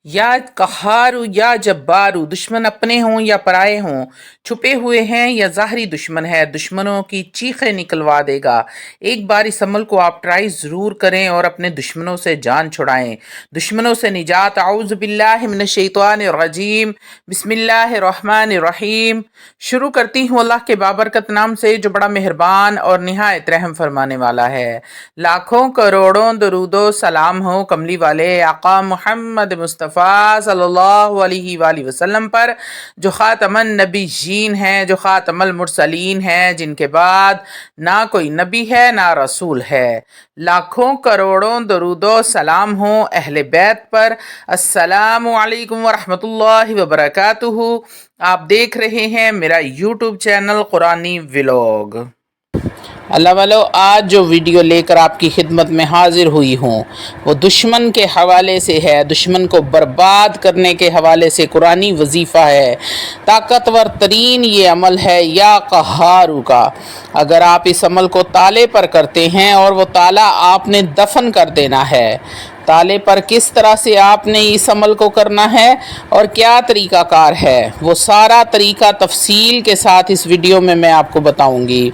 या कहारू या जब्बारू, दुश्मन अपने हों या पराए हों, छुपे हुए हैं या ज़ाहरी दुश्मन है, दुश्मनों की चीखें निकलवा देगा। एक बार इस अमल को आप ट्राई ज़रूर करें और अपने दुश्मनों से जान छुड़ाएं, दुश्मनों से निजात। आऊज़ु बिल्लाहि मिनश शैतानिर रजीम, बिस्मिल्लाहिर्रहमानिर्रहीम। शुरू करती हूँ अल्लाह के बाबरकत नाम से जो बड़ा मेहरबान और निहायत रहम फरमाने वाला है। लाखों करोड़ों दरूदो सलाम हो कमली वाले आका मोहम्मद मुस्तफ़ा सल्लल्लाहु अलैहि वसल्लम पर, जो खातमन नबीयीन हैं, जो खातमुल मुरसलीन हैं, जिनके बाद ना कोई नबी है ना रसूल है। लाखों करोड़ों दरूदो सलाम हो अहले बैत पर। अस्सलामु अलैकुम वरहमतुल्लाहि वबरकातुहू। आप देख रहे हैं मेरा यूट्यूब चैनल कुरानी व्लॉग। अल्लाह वालो, आज जो वीडियो लेकर आपकी खिदमत में हाजिर हुई हूँ वो दुश्मन के हवाले से है, दुश्मन को बर्बाद करने के हवाले से कुरानी वजीफ़ा है। ताकतवर तरीन ये अमल है या कहारू का। अगर आप इस अमल को ताले पर करते हैं और वो ताला आपने दफन कर देना है, ताले पर किस तरह से आपने इस अमल को करना है और क्या तरीक़ाकार है, वो सारा तरीक़ा तफसील के साथ इस वीडियो में मैं आपको बताऊंगी।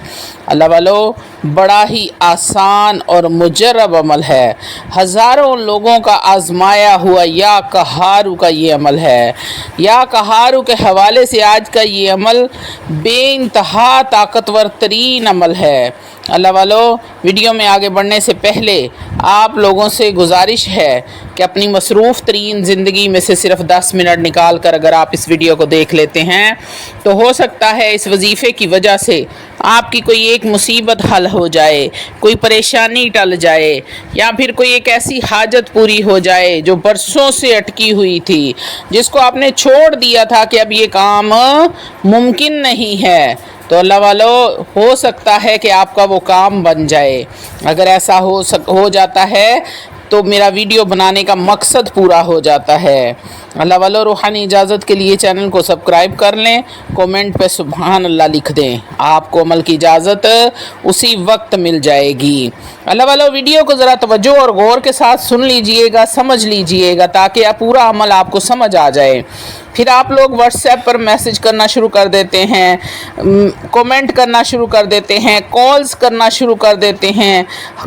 अल्लाह वालो, बड़ा ही आसान और मुजर्रब अमल है। हज़ारों लोगों का आजमाया हुआ या कहारू का ये अमल है। या कहारू के हवाले से आज का ये अमल बेइंतहा ताकतवर तरीन अमल है। अल्लाह वालो, वीडियो में आगे बढ़ने से पहले आप लोगों से गुजारिश है कि अपनी मसरूफ़ तरीन ज़िंदगी में से सिर्फ 10 मिनट निकाल कर अगर आप इस वीडियो को देख लेते हैं तो हो सकता है इस वजीफ़े की वजह से आपकी कोई एक मुसीबत हल हो जाए, कोई परेशानी टल जाए, या फिर कोई एक ऐसी हाजत पूरी हो जाए जो बरसों से अटकी हुई थी, जिसको आपने छोड़ दिया था कि अब ये काम मुमकिन नहीं है। तो अल्लाह वालो, हो सकता है कि आपका वो काम बन जाए। अगर ऐसा हो जाता है तो मेरा वीडियो बनाने का मकसद पूरा हो जाता है। अल्लाह वालो, रूहानी इजाज़त के लिए चैनल को सब्सक्राइब कर लें, कमेंट पे सुभान अल्लाह लिख दें, आपको अमल की इजाज़त उसी वक्त मिल जाएगी। अल्लाह वालो, वीडियो को ज़रा तवज्जो और गौर के साथ सुन लीजिएगा, समझ लीजिएगा, ताकि पूरा अमल आपको समझ आ जाए। फिर आप लोग व्हाट्सएप पर मैसेज करना शुरू कर देते हैं, कमेंट करना शुरू कर देते हैं, कॉल्स करना शुरू कर देते हैं।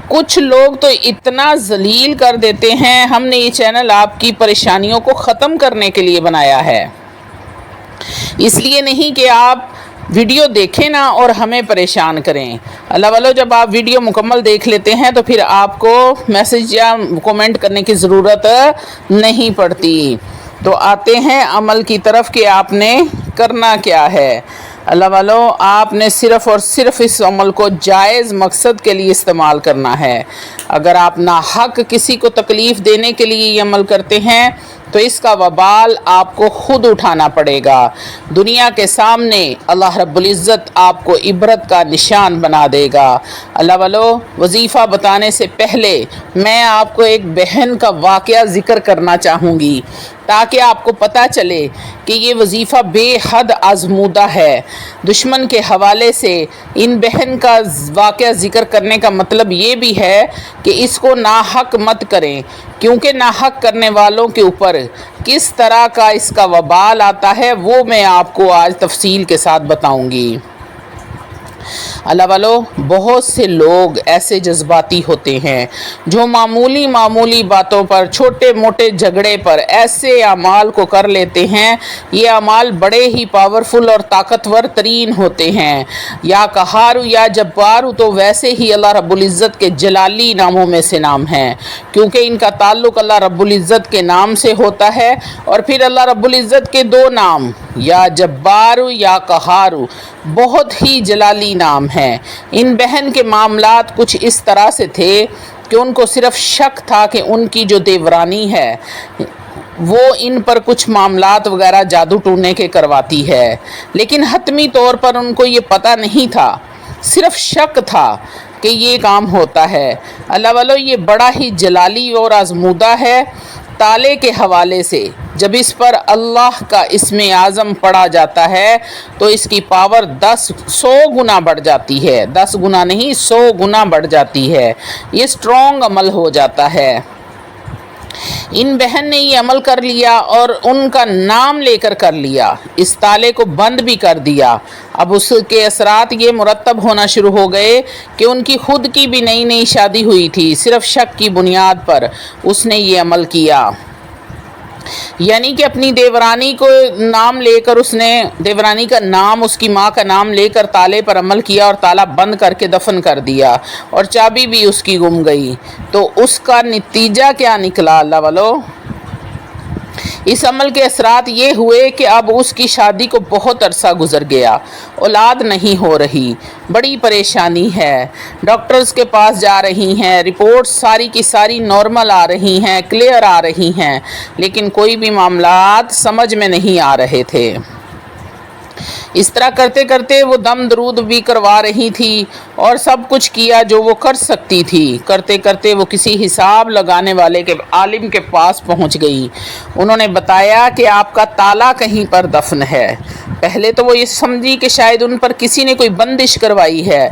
कुछ लोग तो इतना जलील कर देते हैं, हमने ये चैनल आपकी परेशानियों को ख़त्म करने के लिए बनाया है, इसलिए नहीं कि आप वीडियो देखें ना और हमें परेशान करें। अल्लाह वालो, जब आप वीडियो मुकम्मल देख लेते हैं तो फिर आपको मैसेज या कमेंट करने की ज़रूरत नहीं पड़ती। तो आते हैं अमल की तरफ कि आपने करना क्या है। अल्लाह वालो, आपने सिर्फ़ और सिर्फ इस अमल को जायज़ मकसद के लिए इस्तेमाल करना है। अगर आप नाहक किसी को तकलीफ़ देने के लिए ये अमल करते हैं तो इसका वबाल आपको खुद उठाना पड़ेगा। दुनिया के सामने अल्लाह रब्बुल इज़्ज़त आपको इबरत का निशान बना देगा। अल्लाह वालो, वजीफ़ा बताने से पहले मैं आपको एक बहन का वाक़या ज़िक्र करना चाहूँगी ताकि आपको पता चले कि ये वजीफ़ा बेहद आज़मूदा है। दुश्मन के हवाले से इन बहन का वाक़या ज़िक्र करने का मतलब ये भी है कि इसको नाहक मत करें, क्योंकि नाहक करने वालों के ऊपर किस तरह का इसका वबाल आता है वो मैं आपको आज तफसील के साथ बताऊंगी। अल्लाह वालो, बहुत से लोग ऐसे जज्बाती होते हैं जो मामूली बातों पर, छोटे मोटे झगड़े पर ऐसे अमाल को कर लेते हैं। ये अमाल बड़े ही पावरफुल और ताकतवर तरीन होते हैं। या कहारू या जब्बारू तो वैसे ही अल्लाह रब्बुल इज़्ज़त के जलाली नामों में से नाम हैं, क्योंकि इनका ताल्लुक़ अल्लाह रब्बुल इज़्ज़त के नाम से होता है। और फिर अल्लाह रब्बुल इज़्ज़त के दो नाम, या जब्बारू या कहारू, बहुत ही जलाली नाम हैं। इन बहन के मामलात कुछ इस तरह से थे कि उनको सिर्फ शक था कि उनकी जो देवरानी है वो इन पर कुछ मामलात वगैरह जादू टूने के करवाती है, लेकिन हतमी तौर पर उनको ये पता नहीं था, सिर्फ शक था कि ये काम होता है। अल्लाह वालो, ये बड़ा ही जलाली और आज़मूदा है। ताले के हवाले से जब इस पर अल्लाह का इस्मे आज़म पढ़ा जाता है तो इसकी पावर 100 गुना बढ़ जाती है। 10 गुना नहीं, 100 गुना बढ़ जाती है। ये स्ट्रॉन्ग अमल हो जाता है। ان بہن نے یہ عمل کر لیا اور ان کا نام لے کر لیا، اس تالے کو بند بھی کر دیا۔ اب اس کے اثرات یہ مرتب ہونا شروع ہو گئے کہ ان کی خود کی بھی نئی نئی شادی ہوئی تھی، صرف شک کی بنیاد پر اس نے یہ عمل کیا، یعنی کہ اپنی دیورانی کو نام لے کر اس نے دیورانی کا نام، اس کی ماں کا نام لے کر تالے پر عمل کیا اور تالا بند کر کے دفن کر دیا، اور چابی بھی اس کی گم گئی۔ تو اس کا نتیجہ کیا نکلا اللہ والو؟ اس عمل کے اثرات یہ ہوئے کہ اب اس کی شادی کو بہت عرصہ گزر گیا، اولاد نہیں ہو رہی، بڑی پریشانی ہے، ڈاکٹرز کے پاس جا رہی ہیں، رپورٹس ساری کی ساری نارمل آ رہی ہیں، کلیئر آ رہی ہیں، لیکن کوئی بھی معاملات سمجھ میں نہیں آ رہے تھے۔ اس طرح کرتے کرتے وہ دم درود بھی کروا رہی تھی اور سب کچھ کیا جو وہ کر سکتی تھی۔ کرتے کرتے وہ کسی حساب لگانے والے کے عالم کے پاس پہنچ گئی۔ انہوں نے بتایا کہ آپ کا تالا کہیں پر دفن ہے۔ پہلے تو وہ یہ سمجھی کہ شاید ان پر کسی نے کوئی بندش کروائی ہے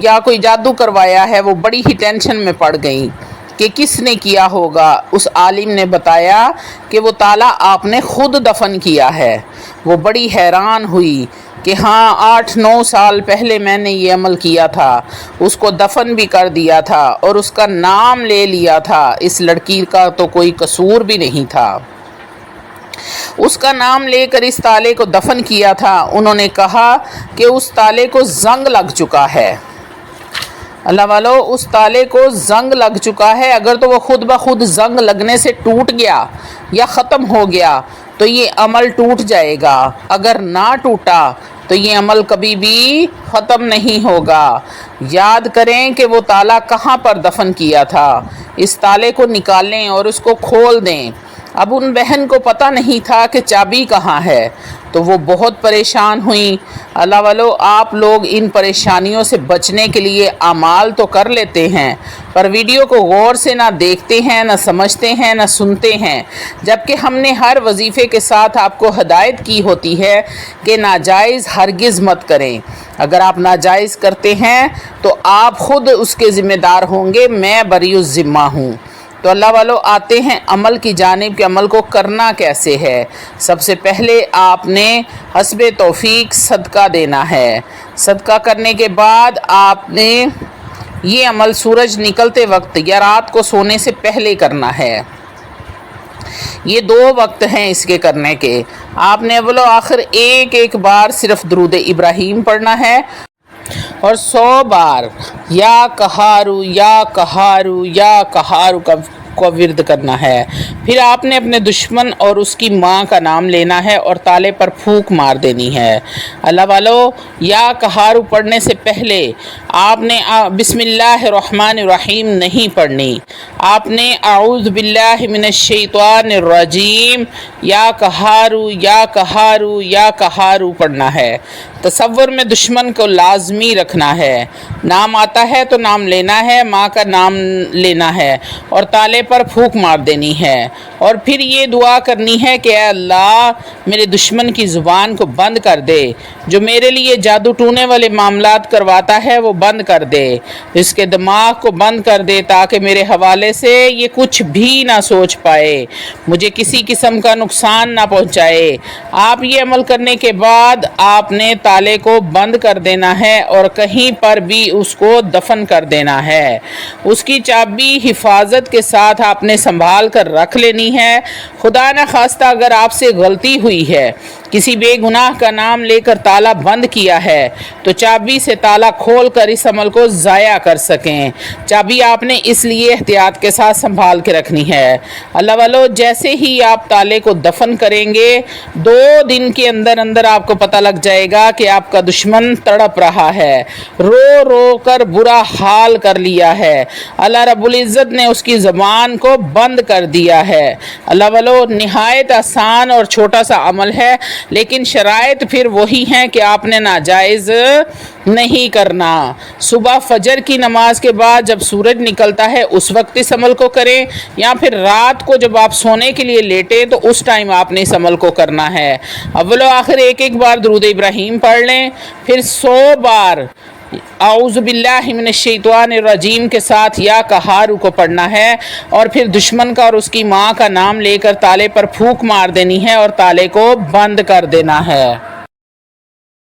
یا کوئی جادو کروایا ہے۔ وہ بڑی ہی ٹینشن میں پڑ گئی کہ کس نے کیا ہوگا۔ اس عالم نے بتایا کہ وہ تالا آپ نے خود دفن کیا ہے۔ وہ بڑی حیران ہوئی کہ ہاں 8-9 سال پہلے میں نے یہ عمل کیا تھا، اس کو دفن بھی کر دیا تھا اور اس کا نام لے لیا تھا۔ اس لڑکی کا تو کوئی قصور بھی نہیں تھا، اس کا نام لے کر اس تالے کو دفن کیا تھا۔ انہوں نے کہا کہ اس تالے کو زنگ لگ چکا ہے۔ اللہ والو، اس تالے کو زنگ لگ چکا ہے۔ اگر تو وہ خود بخود زنگ لگنے سے ٹوٹ گیا یا ختم ہو گیا تو یہ عمل ٹوٹ جائے گا، اگر نہ ٹوٹا تو یہ عمل کبھی بھی ختم نہیں ہوگا۔ یاد کریں کہ وہ تالا کہاں پر دفن کیا تھا، اس تالے کو نکالیں اور اس کو کھول دیں۔ اب ان بہن کو پتہ نہیں تھا کہ چابی کہاں ہے، تو وہ بہت پریشان ہوئیں۔ اللہ والو، آپ لوگ ان پریشانیوں سے بچنے کے لیے اعمال تو کر لیتے ہیں، پر ویڈیو کو غور سے نہ دیکھتے ہیں، نہ سمجھتے ہیں، نہ سنتے ہیں، جبکہ ہم نے ہر وظیفے کے ساتھ آپ کو ہدایت کی ہوتی ہے کہ ناجائز ہرگز مت کریں۔ اگر آپ ناجائز کرتے ہیں تو آپ خود اس کے ذمہ دار ہوں گے، میں بری الذمہ ہوں۔ تو اللہ والو، آتے ہیں عمل کی جانب کہ عمل کو کرنا کیسے ہے۔ سب سے پہلے آپ نے حسب توفیق صدقہ دینا ہے۔ صدقہ کرنے کے بعد آپ نے یہ عمل سورج نکلتے وقت یا رات کو سونے سے پہلے کرنا ہے۔ یہ 2 وقت ہیں اس کے کرنے کے۔ آپ نے اول و آخر ایک بار صرف درود ابراہیم پڑھنا ہے اور 100 بار یا کہارو یا کہارو یا کہارو کا ورد کرنا ہے۔ پھر آپ نے اپنے دشمن اور اس کی ماں کا نام لینا ہے اور تالے پر پھونک مار دینی ہے۔ اللہ والو، یا کہارو پڑھنے سے پہلے آپ نے بسم اللہ الرحمن الرحیم نہیں پڑھنی، آپ نے اعوذ باللہ من الشیطان الرجیم یا کہارو یا کہارو یا کہارو پڑھنا ہے۔ تصور میں دشمن کو لازمی رکھنا ہے، نام آتا ہے تو نام لینا ہے، ماں کا نام لینا ہے اور تالے پر پھونک مار دینی ہے، اور پھر یہ دعا کرنی ہے کہ اے اللہ میرے دشمن کی زبان کو بند کر دے، جو میرے لیے جادو ٹونے والے معاملات کرواتا ہے وہ بند کر دے، اس کے دماغ کو بند کر دے تاکہ میرے حوالے سے یہ کچھ بھی نہ سوچ پائے، مجھے کسی قسم کا نقصان نہ پہنچائے۔ آپ یہ عمل کرنے کے بعد آپ نے تالے کو بند کر دینا ہے اور کہیں پر بھی اس کو دفن کر دینا ہے۔ اس کی چابی حفاظت کے ساتھ آپ نے سنبھال کر رکھ لینی ہے۔ خدا نہ خواستہ اگر آپ سے غلطی ہوئی ہے، کسی بے گناہ کا نام لے کر تالا بند کیا ہے، تو چابی سے تالا کھول کر اس عمل کو ضائع کر سکیں۔ چابی آپ نے اس لیے احتیاط کے ساتھ سنبھال کے رکھنی ہے۔ اللہ والو، جیسے ہی آپ تالے کو دفن کریں گے، 2 دن کے اندر اندر آپ کو پتہ لگ جائے گا کہ آپ کا دشمن تڑپ رہا ہے، رو رو کر برا حال کر لیا ہے۔ اللہ رب العزت نے اس کی زبان کو بند کر دیا ہے۔ اللہ والو، نہایت آسان اور چھوٹا سا عمل ہے، لیکن شرائط پھر وہی ہیں کہ آپ نے ناجائز نہیں کرنا۔ صبح فجر کی نماز کے بعد جب سورج نکلتا ہے اس وقت اس عمل کو کریں، یا پھر رات کو جب آپ سونے کے لیے لیٹیں تو اس ٹائم آپ نے اس عمل کو کرنا ہے۔ اول و آخر ایک بار درود ابراہیم پڑھ لیں، پھر 100 بار اعوذ باللہ من الشیطان الرجیم کے ساتھ یا کہارو کو پڑھنا ہے اور پھر دشمن کا اور اس کی ماں کا نام لے کر تالے پر پھونک مار دینی ہے اور تالے کو بند کر دینا ہے۔